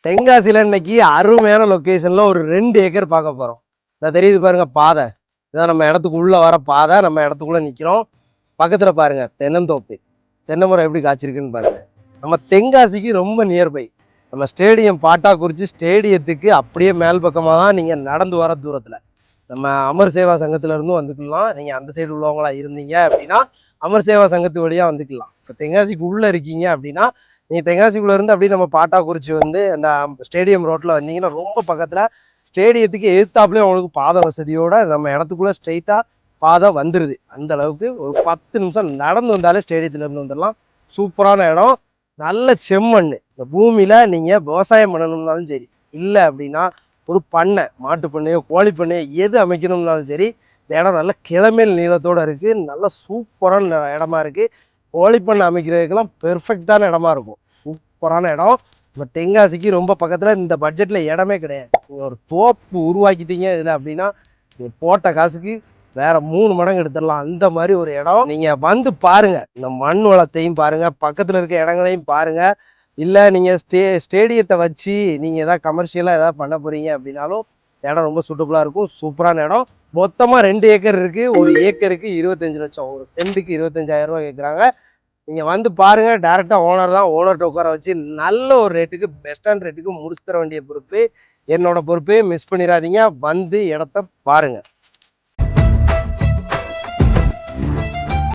தென்காசியில் இன்னைக்கு அருமையான லொக்கேஷனில் ஒரு 2 ஏக்கர் பார்க்க போகிறோம். இதான் தெரியுது பாருங்க பாதை. இதான் நம்ம இடத்துக்குள்ளே வர பாதை. நம்ம இடத்துக்குள்ளே நிற்கிறோம். பக்கத்தில் பாருங்க தென்னந்தோப்பு. தென்னை மரம் எப்படி காய்ச்சிருக்குன்னு பாருங்க. நம்ம தென்காசிக்கு ரொம்ப நியர்பை. நம்ம ஸ்டேடியம் பாட்டாக்குறிச்சி ஸ்டேடியத்துக்கு அப்படியே மேல் பக்கமாக தான் நீங்கள் நடந்து வர தூரத்தில். நம்ம அமர் சேவா சங்கத்திலேருந்தும் வந்துக்கலாம். நீங்கள் அந்த சைடு உள்ளவங்களா இருந்தீங்க அப்படின்னா அமர் சேவா சங்கத்து வழியாக வந்துக்கலாம். இப்போ தென்காசிக்கு உள்ளே இருக்கீங்க அப்படின்னா நீங்கள் தென்காசிக்குள்ளே இருந்து அப்படியே நம்ம பாட்டாக்குறிச்சி வந்து அந்த ஸ்டேடியம் ரோட்டில் வந்தீங்கன்னா ரொம்ப பக்கத்தில் ஸ்டேடியத்துக்கு எதிர்த்தாப்புலேயும் அவங்களுக்கு பாதை வசதியோட நம்ம இடத்துக்குள்ளே ஸ்ட்ரெயிட்டாக பாதை வந்துடுது. அந்த அளவுக்கு ஒரு 10 நிமிஷம் நடந்து வந்தாலே ஸ்டேடியத்துலேருந்து வந்துடலாம். சூப்பரான இடம். நல்ல செம்மண். இந்த பூமியில் நீங்கள் விவசாயம் பண்ணணும்னாலும் சரி, இல்லை அப்படின்னா ஒரு பண்ணை, மாட்டு பண்ணையோ கோழி பண்ணையோ எது அமைக்கணும்னாலும் சரி, இந்த இடம் நல்ல கிளமேல் நீளத்தோடு இருக்குது. நல்ல சூப்பரான இடமா இருக்குது. கோழி பண்ணை அமைக்கிறதுக்கெல்லாம் பெர்ஃபெக்டான இடமா இருக்கும். சூப்பரான இடம். நம்ம தென்காசிக்கு ரொம்ப பக்கத்தில். இந்த பட்ஜெட்டில் இடமே கிடையாது. நீங்கள் ஒரு தோப்பு உருவாக்கிட்டீங்க இதில் அப்படின்னா நீங்கள் போட்ட காசுக்கு வேற 3 மடங்கு எடுத்துடலாம். அந்த மாதிரி ஒரு இடம். நீங்கள் வந்து பாருங்க, இந்த மண் வளத்தையும் பாருங்க, பக்கத்தில் இருக்க இடங்களையும் பாருங்க. இல்லை நீங்கள் ஸ்டேடியத்தை வச்சு நீங்கள் எதாவது கமர்ஷியலாக எதாவது பண்ண போறீங்க அப்படின்னாலும் இடம் ரொம்ப சூட்டபுளாக இருக்கும். சூப்பரான இடம். மொத்தமாக 2 ஏக்கர் இருக்குது. ஒரு ஏக்கருக்கு 25 லட்சம், ஒரு சென்ட்டுக்கு 25,000 ரூபா கேட்குறாங்க. நீங்கள் வந்து பாருங்கள். டேரெக்டாக ஓனர் தான். ஓனர்கிட்ட உட்கார வச்சு நல்ல ஒரு ரேட்டுக்கு, பெஸ்ட்டான ரேட்டுக்கு முடிச்சு தர வேண்டிய பொறுப்பு என்னோட பொறுப்பு. மிஸ் பண்ணிடாதீங்க. வந்து இடத்த பாருங்கள்.